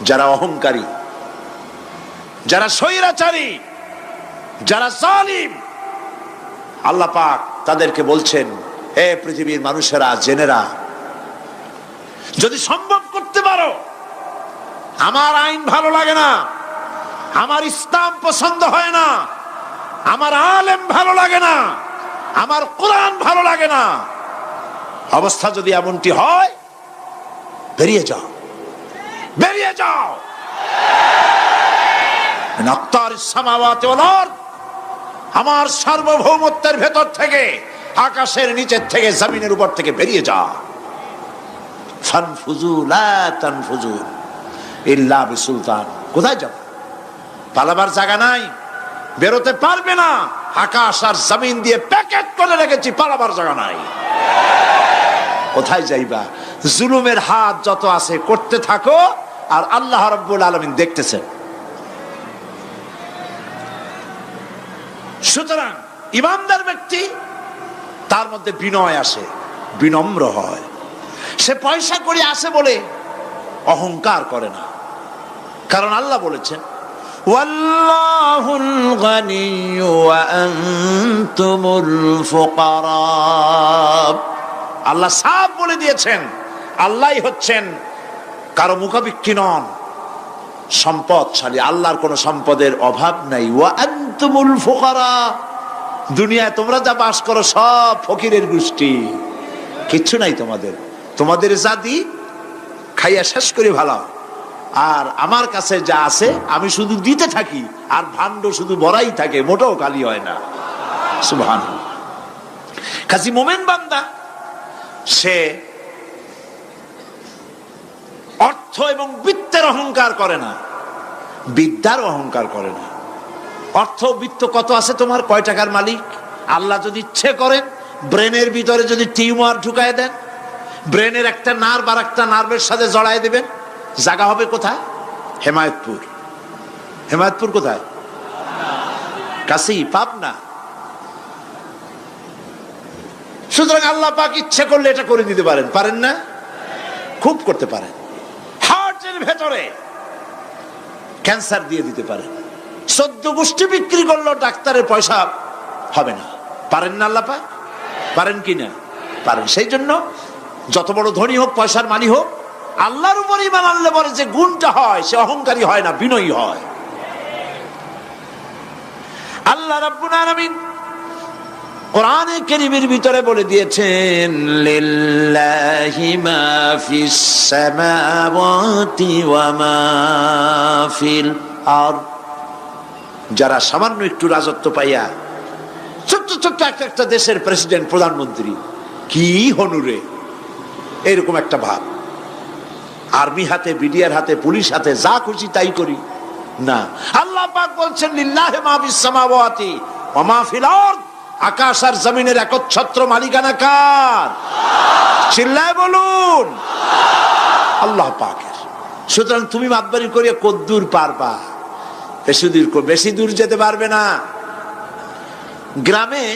যারা অহংকারী, যারা স্বৈরাচারী, যারা জালিম, আল্লাহ পাক তাদেরকে বলছেন, হে পৃথিবীর মানুষেরা, জেনেরা, যদি সম্ভব করতে পারো, আমার আইন ভালো লাগে না, আমার ইসলাম পছন্দ হয় না, আমার আলেম ভালো লাগে না, আমার কোরআন ভালো লাগে না, অবস্থা যদি এমনটি হয়, বেরিয়ে যাও, বেরিয়ে যাও। আমার সার্বভৌমত্বের ভেতর থেকে, আকাশের নিচের থেকে, জমিনের উপর থেকে বেরিয়ে যা। ফানফুজু লা তানফুজু ইল্লা বিসুলতান। কোথায় যাবে? পালাবার জায়গা নাই, বেরোতে পারবে না। আকাশ আর জমিন দিয়ে প্যাকেট করে রেখেছি, পালাবার জায়গা নাই। কোথায় যাইবা? জুলুমের হাত যত আছে করতে থাকো, আর আল্লাহ রাব্বুল আলামিন দেখতেছেন। সুতরাং ইমানদার ব্যক্তি, তার মধ্যে বিনয় আসে, বিনম্র হয়। সে পয়সা করে আসে বলে অহংকার করে না, কারণ আল্লাহ বলেছেন, ওয়াল্লাহুল গানিয়্যু ওয়া আনতুমুল ফুকারা। আল্লাহ সাফ বলে দিয়েছেন, আল্লাহই হচ্ছেন কারো মুখাপেক্ষী নন, সম্পদশালী। আল্লাহর কোন সম্পদের অভাব নাই। ওয়া আনতুমুল ফুকারা, দুনিয়ায় তোমরা যা বাস করো সব ফকিরের গোষ্ঠী, কিচ্ছু নাই তোমাদের। তোমাদের জাতি খাইয়া শেষ করে ভালো, আর আমার কাছে যা আছে আমি শুধু দিতে থাকি, আর ভাণ্ড শুধু ভরাই থাকে, মোটেও খালি হয় না। সুবহানাল্লাহ। কাজী মোমেন বান্দা সে অর্থ এবং বিত্তের অহংকার করে না, বিদ্যার অহংকার করে না। অর্থ বিত্ত কত আছে তোমার, কয় টাকার মালিক? আল্লাহ যদি ইচ্ছে করেন, ব্রেনের ভিতরে যদি টিউমার ঢুকায় দেন, ব্রেনের একটা নার্ভ আর একটা নার্ভের সাথে জড়ায় দেবেন, জায়গা হবে কোথায়? হেমায়তপুর। হেমায়তপুর কোথায়? কাছেই, পাবনা। সুতরাং আল্লাহ পাক ইচ্ছে করলে এটা করে দিতে পারেন, পারেন না? খুব করতে পারেন। হার্টের ভেতরে ক্যান্সার দিয়ে দিতে পারেন, 14 গোষ্ঠী বিক্রি করলো, ডাক্তারের পয়সা হবে না, পারেন না আল্লাহ পাক? পারেন কি না? পারেন। সেই জন্য যত বড় ধনী হোক, পয়সার মালিক হোক, আল্লাহর উপর ঈমান আনলে পরে যে গুণটা হয়, সে অহংকারী হয় না, বিনয়ী হয়। আল্লাহ রাব্বুল আলামিন কোরআনে কারীমের ভিতরে বলে দিয়েছেন, লিল্লাহি মা ফিস সামাওয়াতি ওয়া মা ফিল আরদ। যারা সামান্য একটু রাজত্ব পাইয়া, ছোট্ট ছোট্ট একটা দেশের প্রেসিডেন্ট, প্রধানমন্ত্রী, কি হনুরে, এরকম একটা ভাব। আর্মি হাতে, বিডিআর হাতে, পুলিশ হাতে, যা খুশি তাই করি না। আল্লাহ পাক বলছেন, লিল্লাহি মা ফিস সামাওয়াতি ওয়া মা ফিল আরদ। আকাশ আর জমিনের একচ্ছত্র মালিকানা কার? চিল্লায় বলুন, আল্লাহ পাকের। সুতরাং তুমি মাতবাড়ি করিয়া কদ্দূর পারবা? বেশি দূর যেতে পারবে না। গ্রামে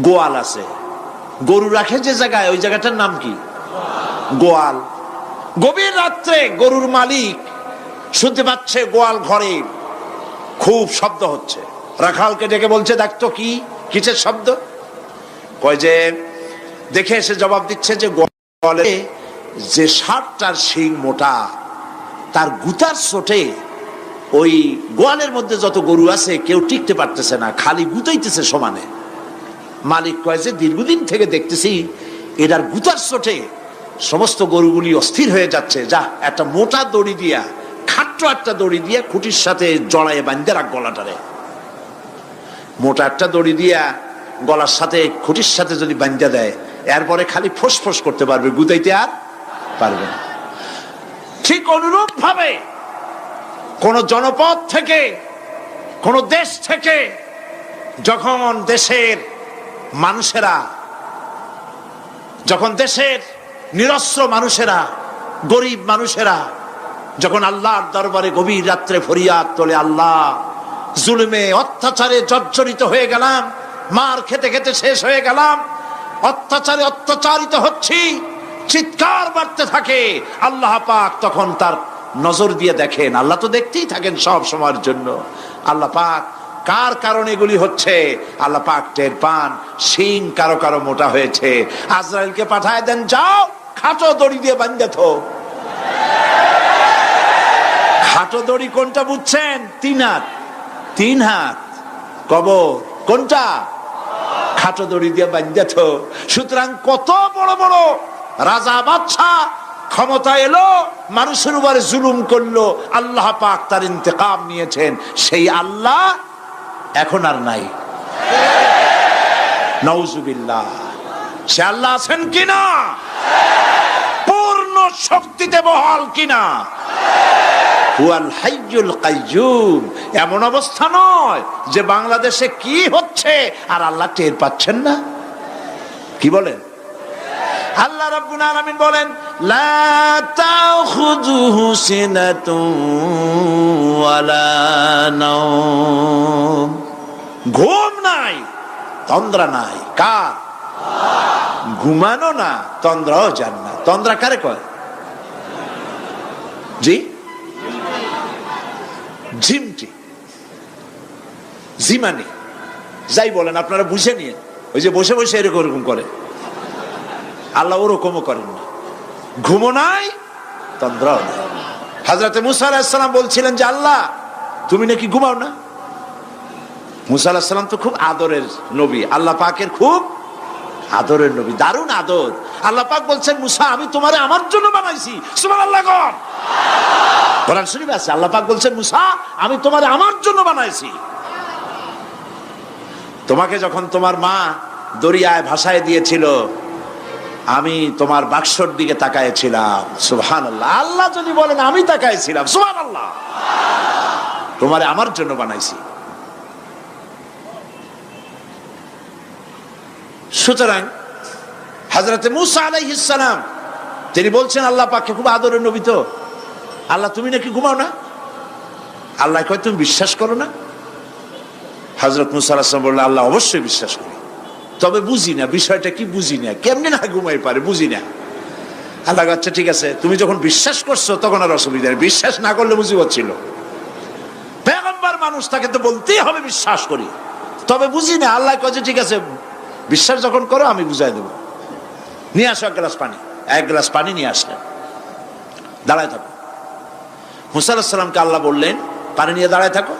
গোয়াল আছে, গরু রাখে যে জায়গায়, ওই জায়গাটার নাম কি? গোয়াল। গভীর রাত্রে গরুর মালিক শুনতে পাচ্ছে গোয়াল ঘরে খুব শব্দ হচ্ছে। রাখালকে ডেকে বলছে, দেখতো কি, কিসের শব্দ? কয় যে, দেখে এসে জবাব দিচ্ছে যে গোয়ালে যে 60টার শিং মোটা, তার গুতার চোটে ওই গোয়ালের মধ্যে যত গরু আছে কেউ টিকতে পারতেছে না, খালি গুতাইতেছে সমানে। মালিক কয় যে, দীর্ঘদিন থেকে দেখতেছি এটার গুতার চোটে সমস্ত গরুগুলি অস্থির হয়ে যাচ্ছে, যা একটা মোটা দড়ি দিয়া, খাট্ট একটা দড়ি দিয়া খুঁটির সাথে জড়াইয়ে বাঁধতে রাখ গলাটারে। মোটা একটা দড়ি দিয়া গলার সাথে, খুঁটির সাথে যদি বাঁধতে দেয়, এরপরে খালি ফোঁস করতে পারবে, গুতাইতে আর পারবে না। ঠিক অনুরূপ ভাবে কোন জনপদ থেকে, কোন দেশ থেকে যখন দেশের মানুষেরা, যখন দেশের নিরস্ত্র মানুষেরা, গরিব মানুষেরা যখন আল্লাহর দরবারে গভীর রাত্রে ফরিয়াদ তোলে, আল্লাহ, জুলুমে অত্যাচারে জর্জরিত হয়ে গেলাম, মার খেতে খেতে শেষ হয়ে গেলাম, অত্যাচারে অত্যাচারিত হচ্ছি, চিৎকার বাড়তে থাকে, আল্লাহ পাক তখন তার নজর দিয়ে দেখেন। আল্লাহ তো দেখতেই থাকেন সব সময়ের জন্য। আল্লাহ পাক কার কারণে এগুলি হচ্ছে আল্লাহ পাক টের পান। শিং কারো কারো মোটা হয়েছে, আজরাইলকে পাঠায় দেন, যাও খাটো দড়ি দিয়ে বাঁধে থো। খাটো দড়ি কোনটা বুঝছেন? 3 হাত, 3 হাত কবর কোনটা? খাটো দড়ি দিয়ে বাঁধে থো। সুতরাং কত বড় বড় রাজা বাদশা ক্ষমতা এলো, মানুষের উপরে জুলুম করলো, আল্লাহ পাক তার ইন্তেকাম নিয়েছেন। সেই আল্লাহ এখন আর নাই, নাউজুবিল্লাহ। সে আল্লাহ আছেন কিনা? পূর্ণ শক্তিতে বহাল কিনা? হুয়াল হাইয়ুল কাইয়্যুম। এমন অবস্থা নয় যে বাংলাদেশে কি হচ্ছে আর আল্লাহ টের পাচ্ছেন না। কি বলেন? আল্লাহ রাব্বুল আলামিন বলেন, লা তাখুযুহু সিনাতুন ওয়ালা নাওম। ঘুম নাই, তন্দ্রা নাই। কার? ঘুমানো না, তন্দ্রাও যান না। তন্দ্রা কারে কয়? জি, ঝিমটি, জিমানি, যাই বলেন আপনারা বুঝে নিয়ে। ওই যে বসে বসে এরকম করে, আল্লাহ ওরকমও করেন না। ঘুমো নাই, তন্দ্রাও নাই। হযরতে মুসা আলাইহিস সালাম বলছিলেন যে আল্লাহ তুমি নাকি ঘুমাও না। মুসা আলাইহিস সালাম তো খুব আদরের নবী, আল্লাহ পাকের খুব আদরের নবী, দারুণ আদর। আল্লাহ পাক বলছেন, মুসা আমি তোমারে আমার জন্য বানাইছি। সুবহানাল্লাহ। কোরআন শরীফে আছে, আল্লাহ পাক বলছেন, মুসা আমি তোমারে আমার জন্য বানাইছি। তোমাকে যখন তোমার মা দরিয়ায় ভাসায় দিয়েছিল, আমি তোমার বাক্সর দিকে তাকাইছিলাম। সুবহানাল্লাহ। আল্লাহ যদি বলেন আমি তাকাইছিলাম, সুবহানাল্লাহ। তোমারে আমার জন্য বানাইছি। সুতরাং হযরতে মুসা আলাইহিস সালাম তিনি বলছেন আল্লাহ পাককে খুব আদরের নবী, তো আল্লাহ তুমি নাকি ঘুমাও না। আল্লাহ কয় তুমি বিশ্বাস করো না। হযরত মুসা আলাইহিস সালাম বললেন, আল্লাহ অবশ্যই বিশ্বাস করি, তবে বুঝি না বিষয়টা কি, বুঝি না কেমনে না ঘুমাই পারে, বুঝি না। আল্লাহ আচ্ছা ঠিক আছে, তুমি যখন বিশ্বাস করছো তখন আর অসুবিধা নেই, বিশ্বাস না করলে মুসিবত ছিল। পয়গম্বর মানুষ, তাকে তো বলতেই হবে বিশ্বাস করি, তবে বুঝি না। আল্লাহ কয় ঠিক আছে, বিশ্বাস যখন করো আমি বুঝাই দেবো। নিয়ে আসো 1 গ্লাস পানি। 1 গ্লাস পানি নিয়ে আসলেন, দাঁড়ায় থাকো। মুসা আলাইহিস সালামকে আল্লাহ বললেন পানি নিয়ে দাঁড়ায় থাকো,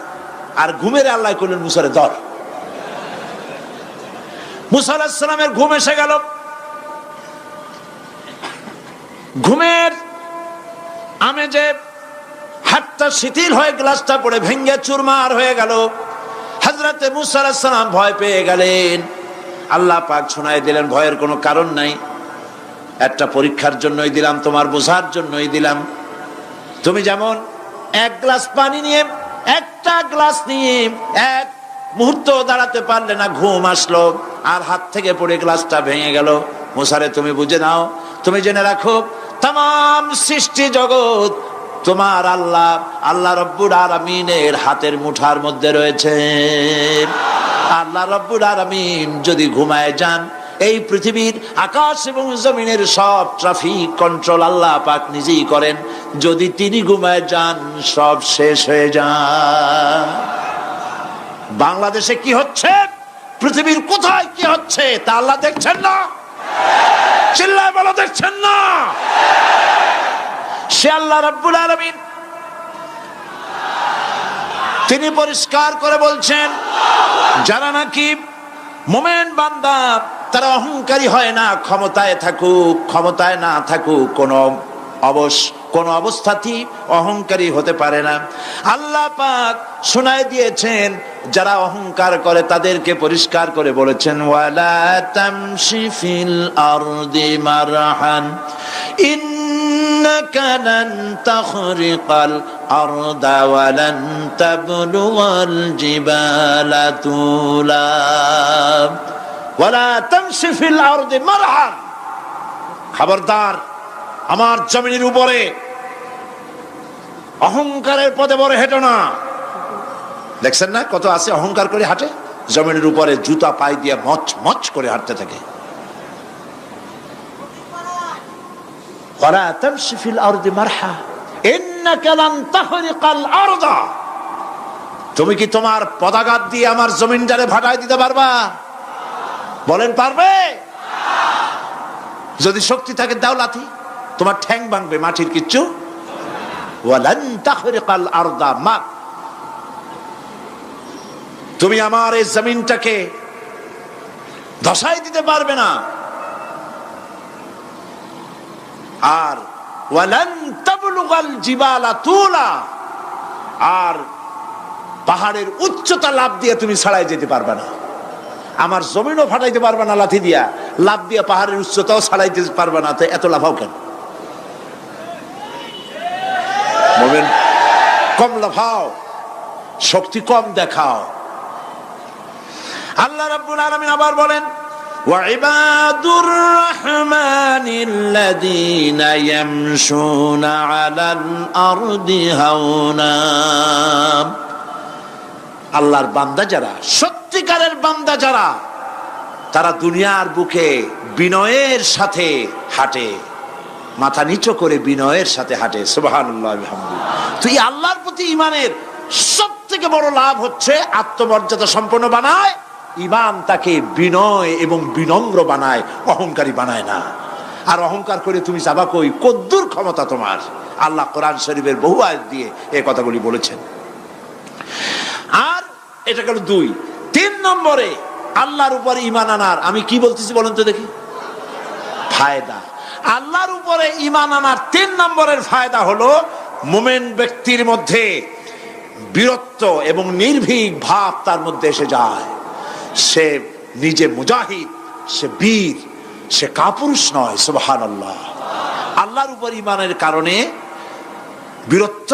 আর ঘুমের আল্লাহ করলেন মুসারে ধর। মুসা আলাইহিস সালামের ঘুম এসে গেল। ঘুমের আমেজে হাতটা শিথিল হয়ে গ্লাসটা পড়ে ভেঙে চুরমার হয়ে গেল। হযরতে মুসা আলাইহিস সালাম ভয় পেয়ে গেলেন। আল্লাহ পাক শোনায় দিলেন, ভয়ের কোনো কারণ নাই, একটা পরীক্ষার জন্যই দিলাম, তোমার বোঝার জন্যই দিলাম। তুমি যেমন 1 গ্লাস পানি নিয়ে, একটা গ্লাস নিয়ে 1 মুহূর্ত দাঁড়াতে পারলে না, ঘুম আসলো আর হাত থেকে পড়ে গ্লাসটা ভেঙে গেল। মুসারে তুমি বুঝে নাও, তুমি জেনে রাখো, তাম সৃষ্টি জগৎ তোমার আল্লাহ, আল্লাহ রব্বুল আলামিনের হাতের মুঠার মধ্যে রয়েছে। আল্লাহ রব্বুল আলামিন যদি ঘুমায় যান, এই পৃথিবীর আকাশ এবং জমিনের সব ট্রাফিক কন্ট্রোল আল্লাহ পাক নিজেই করেন। যদি তিনি ঘুমায় যান, সব শেষ হয়ে যান। বাংলাদেশে কি হচ্ছে, পৃথিবীর কোথায় কি হচ্ছে তা আল্লাহ দেখছেন না? চিল্লায় বলো, দেখছেন না? সে আল্লাহ রাব্বুল আলামিন তিনি পরিষ্কার করে বলছেন, যারা নাকি মুমিন বান্দা তারা অহংকারী হয় না, ক্ষমতায় থাকুক ক্ষমতায় না থাকুক, কোন অবস্থাতেই অহংকারী হতে পারে না। আল্লাহ পাক শোনায় দিয়েছেন, যারা অহংকার করে তাদেরকে পরিষ্কার করে বলেছেন, ওয়ালা তামশি ফিল আরদি মারহান ইন্নাকা লান তাখরিকাল আরদা ওয়া লান তাবলুগাল জিবালা তুলা ওয়ালা তামশি ফিল আরদি মারহান। খবরদার, আমার জমিনের উপরে অহংকারের পথে বড় হেঁটো না। দেখছেন না কত আছে অহংকার করে হাঁটে, জমিনের উপরে জুতা পায়ে দিয়ে মচ মচ করে হাঁটতে থাকে। ওয়ালা তামশি ফিল আরদি মারহা ইন্নাকা লান তাখরিকাল আরদা। তুমি কি তোমার পদাঘাত দিয়ে আমার জমিনটারে ফাটাই দিতে পারবা? বলেন পারবে? যদি শক্তি থাকে দাও লাথি, তোমার ঠ্যাং ভাঙবে, মাটির কিচ্ছু। ওয়ালান তাখরিকাল আরদা মা, তুমি আমার এই জমিনটাকে ধসাই দিতে পারবে না। আর ওয়ালান তাবলুগাল জিবালা তুলা, আর পাহাড়ের উচ্চতা লাফ দিয়ে তুমি ছাড়াই যেতে পারবে না। আমার জমিনও ফাটাইতে পারবে না লাথি দিয়া, লাফ দিয়ে পাহাড়ের উচ্চতাও ছাড়াইতে পারবে না। তো এত লাফাও কেন? বলবেন কম লাফাও, শক্তি কম দেখাও। আল্লাহ রাব্বুল আলামিন আবার বলেন ওয়াইবাদুর রাহমানিল্লাযীনা ইয়ামশুনা আলাল আরদি হাওনা। আল্লাহর বান্দা যারা, সত্যিকারের বান্দা যারা, তারা দুনিয়ার বুকে বিনয়ের সাথে হাঁটে, মাথা নিচু করে বিনয়ের সাথে হাঁটে। সুবহানাল্লাহ আলহামদুলিল্লাহ। তো এই আল্লাহর প্রতি ঈমানের সব থেকে বড় লাভ হচ্ছে আত্মমর্যাদা সম্পন্ন বানায়। ঈমান তাকে বিনয় এবং বিনম্র বানায়, অহংকারী বানায় না। আর অহংকার করে তুমি যাবা কই? কদ্দুর ক্ষমতা তোমার? আল্লাহ কোরআন শরীফের বহু আয়াত দিয়ে এই কথাগুলি বলেছেন। আর এটা গেল 2। 3 নম্বরে আল্লাহর উপর ঈমান আনার, আমি কি বলতেছি বলেন তো দেখি, ফায়দা। আল্লাহর উপরে ঈমান আনার 3 নম্বরের ফায়দা হলো মুমিন ব্যক্তির মধ্যে বীরত্ব এবং নির্ভীক ভাব তার মধ্যে এসে যায়। সে নিজে মুজাহিদ, সে বীর, সে কাপুরুষ নয়। সুবহানাল্লাহ। আল্লাহর উপর ঈমানের কারণে বীরত্ব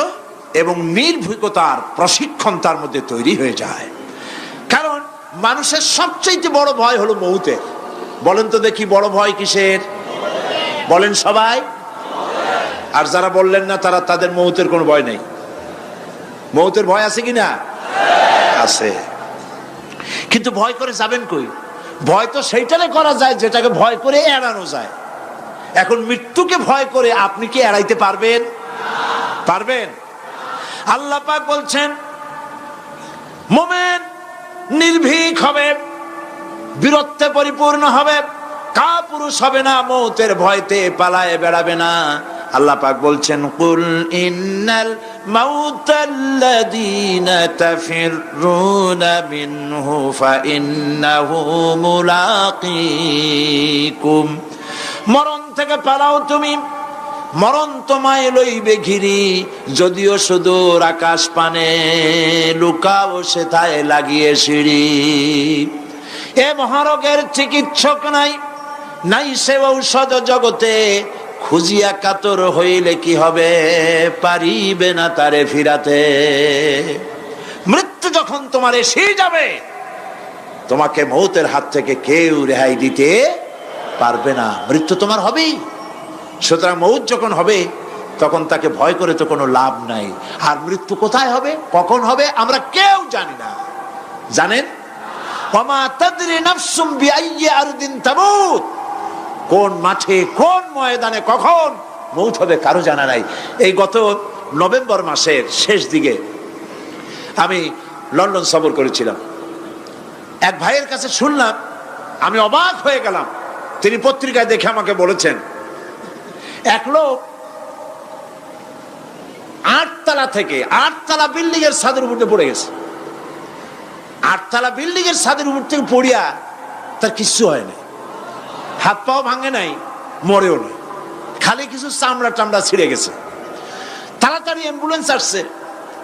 এবং নির্ভীকতার প্রশিক্ষণ তার মধ্যে তৈরি হয়ে যায়। কারণ মানুষের সবচেয়ে বড় ভয় হলো মৌতের। বলেন তো দেখি বড় ভয় কিসের? বলেন সবাই। আর যারা বললেন না তারা, তাদের মৌতের কোনো ভয় নেই। মৌতের ভয় আছে কিনা? আছে। কিন্তু ভয় করে যাবেন কই? ভয় তো সেইটারে করা যায় যেটাকে ভয় করে এড়ানো যায়। এখন মৃত্যুকে ভয় করে আপনি কি এড়াইতে পারবেন? পারবেন? আল্লাহ পাক বলছেন মুমিন নির্ভীক হবে, বীরত্বে পরিপূর্ণ হবে, কাপুরুষ হবে না, মৌতের ভয়তে পালায়ে বেড়াবে না। আল্লাহ পাক বলছেন কুল ইন্নাল মাউতাল্লাযীনা তাফিরুনা মিনহু ফাইন্নাহু মুলাকীকুম। মরণ থেকে পালাও তুমি, মরণ তোমায় লইবে ঘিরি, যদিও সুদূর আকাশ পানে, লুকাও সেথায় লাগিয়ে সিঁড়ি। এ মহারোগের চিকিৎসক নাই, নাই সে ঔষধ জগতে, খুঁজিয়া কাতর হইলে কি হবে, পারিবে না তারে ফিরাতে। মৃত্যু যখন তোমার এসে যাবে, তোমাকে মৌতের হাত থেকে কেউ রেহাই দিতে পারবে না। মৃত্যু তোমার হবেই। সুতরাং মৌত যখন হবে তখন তাকে ভয় করে তো কোনো লাভ নাই। আর মৃত্যু কোথায় হবে, কখন হবে, আমরা কেউ জানি না। জানেন? ওমা তাদরি নাফসুম বিআইয়ি আরদিন তামুত। কোন মাঠে, কোন ময়দানে কখন মৌত হবে কারো জানা নাই। এই গত নভেম্বর মাসের শেষ দিকে আমি লন্ডন সফর করেছিলাম। এক ভাইয়ের কাছে শুনলাম, আমি অবাক হয়ে গেলাম। তিনি পত্রিকায় দেখে আমাকে বলেছেন এক লোক 8 তলা থেকে 8 তলা বিল্ডিং এর ছাদের উপর পড়ে গেছে। 8 তলা বিল্ডিং এর ছাদের উপর থেকে পড়িয়া তার কিচ্ছু হয় না, হাত পাও ভাঙে নাই, মরেও নাই, খালি কিছু চামড়া টামড়া ছিঁড়ে গেছে। তাড়াতাড়ি অ্যাম্বুলেন্স আসছে,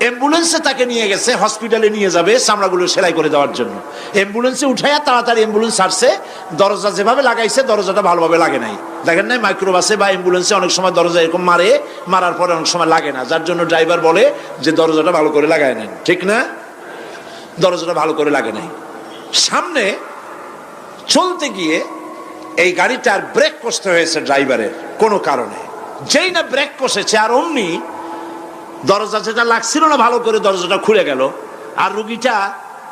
অ্যাম্বুলেন্সে তাকে নিয়ে গেছে, হসপিটালে নিয়ে যাবে চামড়াগুলো সেলাই করে দেওয়ার জন্য। অ্যাম্বুলেন্সে উঠাইয়া তাড়াতাড়ি অ্যাম্বুলেন্স আসছে। দরজা যেভাবে লাগাইছে দরজাটা ভালোভাবে লাগে নাই। দেখেন নাই মাইক্রোবাসে বা অ্যাম্বুলেন্সে অনেক সময় দরজা এরকম মারে, মারার পরে অনেক সময় লাগে না, যার জন্য ড্রাইভার বলে যে দরজাটা ভালো করে লাগায় নেন, ঠিক না? দরজাটা ভালো করে লাগে নাই। সামনে চলতে গিয়ে এই গাড়িটার ব্রেক কষতে হয়েছে ড্রাইভারের কোনো কারণে। যেই না ব্রেক কষেছে আর অমনি দরজা যেটা লাগছিল না ভালো করে, দরজাটা খুলে গেল। আর রুগীটা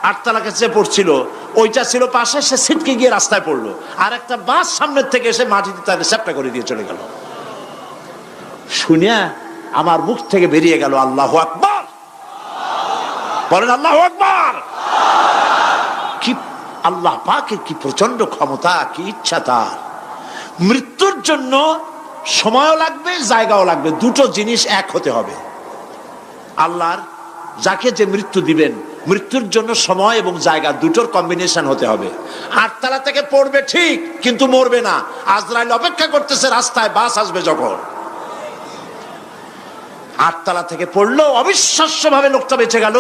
8 তলা কাছে পড়ছিল, ওইটা ছিল পাশে, সে ছিটকে গিয়ে রাস্তায় পড়লো। আর একটা বাস সামনের থেকে এসে মাটিতে তাকে চ্যাপটা করে দিয়ে চলে গেল। শুনিয়া আমার মুখ থেকে বেরিয়ে গেল আল্লাহু আকবার। বলেন আল্লাহু আকবার। কি আল্লাহ পাকের কি প্রচন্ড ক্ষমতা, কি ইচ্ছা তার। মৃত্যুর জন্য সময়ও লাগবে, জায়গাও লাগবে, দুটো জিনিস এক হতে হবে। আল্লাহর যাকে যে মৃত্যু দিবেন, মৃত্যুর জন্য সময় এবং জায়গা দুটোর কম্বিনেশন হতে হবে। 8 তলা থেকে পড়বে ঠিক, কিন্তু মরবে না। আজরাইল অপেক্ষা করতেছে রাস্তায়, বাস আসবে যখন। 8 তলা থেকে পড়লো, অবিশ্বাস্য ভাবে লোকটা বেঁচে গেল।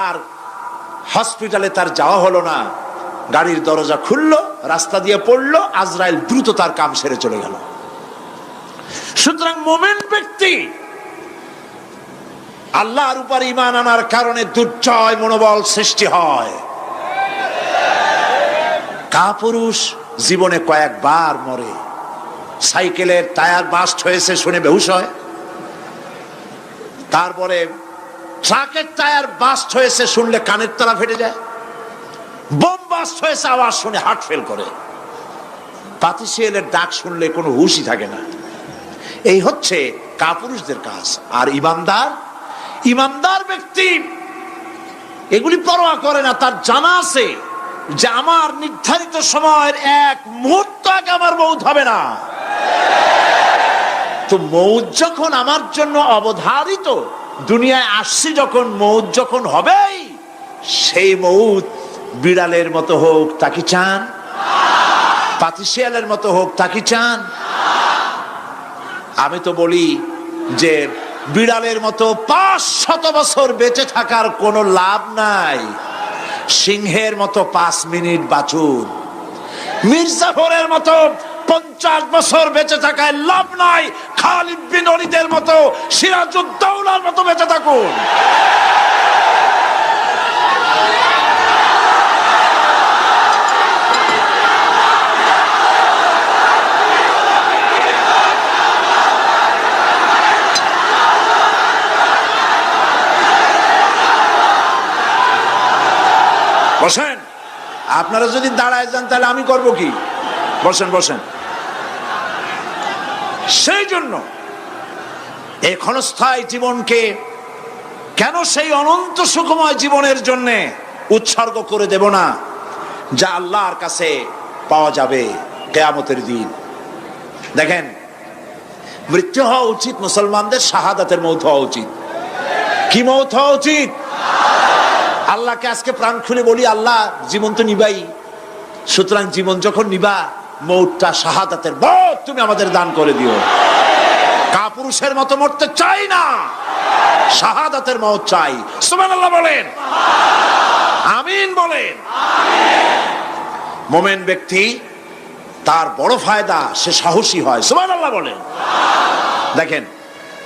আর হসপিটালে তার যাওয়া হলো না। গাড়ির দরজা খুললো, রাস্তা দিয়ে পড়লো, আজরাইল দ্রুত তার কাম সেরে চলে গেল। সুতরাং মুমিন ব্যক্তি আল্লাহর উপর ঈমান আনার কারণে দুর্জয় মনোবল সৃষ্টি হয়। কাপুরুষ জীবনে কয়েকবার মরে। সাইকেলের টায়ার বাস্ট হয়েছে শুনে বেহুশ হয়। তারপরে ট্রাকের টায়ার বাস্ট হয়েছে শুনলে কানের তলা ফেটে যায়। বোম বাস্ট হয়েছে আওয়াজ শুনে হার্ট ফেল করে। পাতিশিয়ালের ডাক শুনলে কোনো হুশই থাকে না। এই হচ্ছে কাপুরুষদের কাজ। আর ইমানদার ব্যক্তি এগুলি পরোয়া করে না। তার জানা আছে যে আমার নির্ধারিত সময়ের এক মুহূর্ত আগে আমার মৌত হবে না। তো মৌত যখন আমার জন্য অবধারিত, দুনিয়ায় আসছি যখন, মৌত যখন হবেই, সেই মৌত বিড়ালের মতো হোক তা কি চান? পাতিশিয়ালের মতো হোক তা কি চান? আমি তো বলি যে বিড়ালের মতো 500 বছর বেঁচে থাকার কোনো লাভ নাই। সিংহের মতো 5 মিনিট বাঁচুন। মির্জাফরের মতো 50 বছর বেঁচে থাকায় লাভ নাই। খালিদ বিন ওলীদের মতো, সিরাজউদ্দৌলার মতো বেঁচে থাকুন। বসেন। আপনারা যদি দাঁড়ায় যান তাহলে আমি করব কি? বসেন বসেন। সেই জন্য এই ক্ষণস্থায়ী জীবনকে কেন সেই অনন্ত সুখময় জীবনের জন্য উৎসর্গ করে দেব না, যা আল্লাহর কাছে পাওয়া যাবে কিয়ামতের দিন। দেখেন, মৃত্যু হওয়া উচিত মুসলমানদের, শাহাদাতের মৌত হওয়া উচিত। কি মৌত হওয়া উচিত? আল্লাহকে আজকে প্রাণ খুলে বলি, আল্লাহ জীবন তো নিবাই, সুতরাং জীবন যখন নিবা, মৌতটা শাহাদাতের মৌত তুমি আমাদের দান করে দিও। কাপুরুষের মতো মরতে চাই না, শাহাদাতের মৌত চাই। সুবহানাল্লাহ বলেন, আমিন বলেন। মুমিন ব্যক্তি তার বড় ফায়দা, সে সাহসী হয়। সুবহানাল্লাহ বলেন। দেখেন,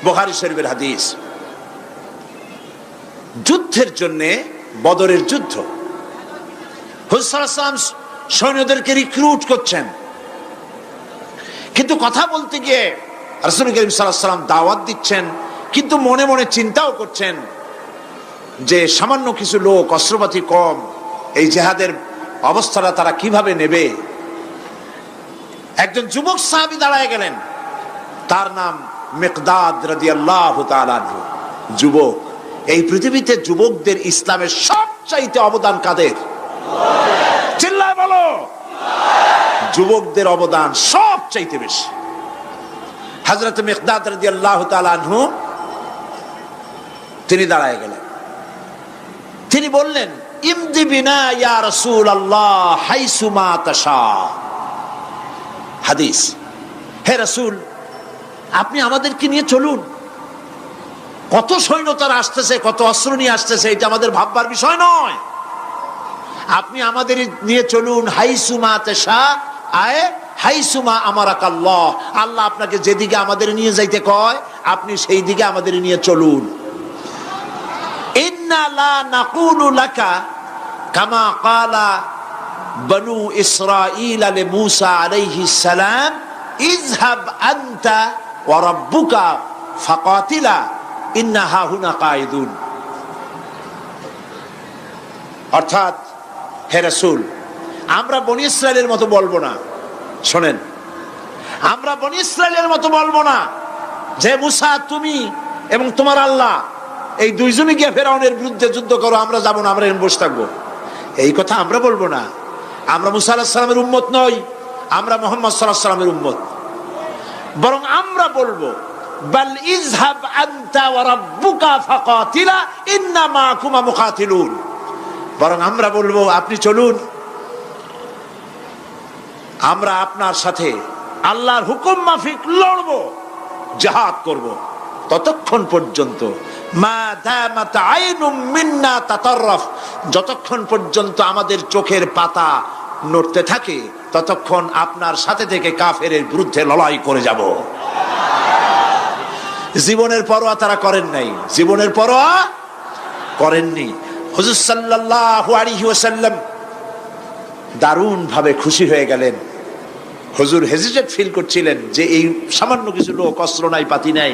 বুখারী শরীফের হাদিস, যুদ্ধের জন্য, বদরের যুদ্ধ, হুজুর সাল্লাল্লাহু আলাইহি ওয়াসাল্লাম সৈন্যদেরকে রিক্রুট করছেন, কিন্তু কথা বলতে গিয়ে রাসূল করিম সাল্লাল্লাহু আলাইহি ওয়াসাল্লাম দাওয়াত দিচ্ছেন, কিন্তু মনে মনে চিন্তাও করছেন যে সামান্য কিছু লোক, অস্ত্রপাতি কম, এই জিহাদের অবস্থাটা তারা কিভাবে নেবে। একজন যুবক সাহাবী দাঁড়ায় গেলেন, তার নাম মিকদাদ রাদিয়াল্লাহু তাআলা আনহু। যুবক, এই পৃথিবীতে যুবকদের ইসলামের সবচাইতে অবদান কাদের? চিল্লায় বলো। যুবকদের অবদান সবচাইতে বেশি। হযরত মিকদাদ রাদিয়াল্লাহু তাআলা আনহু তিনি দাঁড়ায় গেলেন, তিনি বললেন, ইমদি বিনা ইয়া রাসূলুল্লাহ হাইসুমা তাশা। হাদিস, হে রাসূল, আপনি আমাদেরকে নিয়ে চলুন। কত সৈন্য তারা আসতেছে, কত অস্ত্র নিয়ে আসতেছে, এটা আমাদের ভাববার বিষয় নয়। আপনি আমাদের নিয়ে চলুন। হাইসুমা তাশা আয় হাইসুমা আমারাকাল্লাহ, আল্লাহ আপনাকে যেদিকে আমাদের নিয়ে যাইতে কয় আপনি সেই দিকে আমাদের নিয়ে চলুন। ইন্না লা নাকুলু লাকা কামা ক্বালা বনু ইসরাঈল লি মূসা আলাইহিস সালাম, ইযহাব আনতা ওয়া রাব্বুকা ফাকাতিলা ইন্না হাহুনা কায়িদুন। অর্থাৎ, হে রাসূল, আমরা বনি ইসরাইলের মতো বলবো না। শোনেন, আমরা বনি ইসরাইলের মতো বলবো না যে মুসা তুমি এবং তোমার আল্লাহ এই দুইজনে গিয়ে ফেরাউনের বিরুদ্ধে যুদ্ধ করো, আমরা যাবো না, আমরা এখানে বসে থাকবো। এই কথা আমরা বলবো না। আমরা মুসা আলাইহিস সালামের উম্মত নই, আমরা মুহাম্মদ সাল্লাল্লাহু আলাইহি ওয়াসাল্লামের উম্মত। বরং আমরা বলবো বাল ইযহাব আনতা ওয়া রাব্বুকা ফাকাতিলা ইন্না মাআকুমা মুকাতিলুন। বরং আমরা বলবো আপনি চলুন, আমরা আপনার সাথে আল্লাহর হুকুম মাফিক লড়বো, জিহাদ করব। ততক্ষণ পর্যন্ত মা দামাত আইনুম মিন্না তাতাররাফ, যতক্ষণ পর্যন্ত আমাদের চোখের পাতা নড়তে থাকে ততক্ষণ আপনার সাথে থেকে কাফেরের বিরুদ্ধে লড়াই করে যাব। জীবনের পরোয়া তারা করেন নাই, জীবনের পরোয়া করেননি। হুজুর সাল্লাল্লাহু আলাইহি ওয়াসাল্লাম দারুণ ভাবে খুশি হয়ে গেলেন। হুজুর হেজিটেট ফিল করছিলেন যে এই সামান্য কিছু লোক, অস্ত্র নাই পাতি নাই,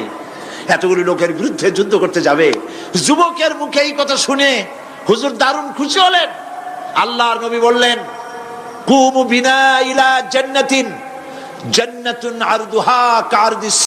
এতগুলি লোকের বিরুদ্ধে যুদ্ধ করতে যাবে। যুবকের মুখে এই কথা শুনে হুজুর দারুণ খুশি হলেন। আল্লাহর নবী বললেন কুমু বিনা ইলা জান্নাতিন, জান্নাতুন আরদুহা কারদিস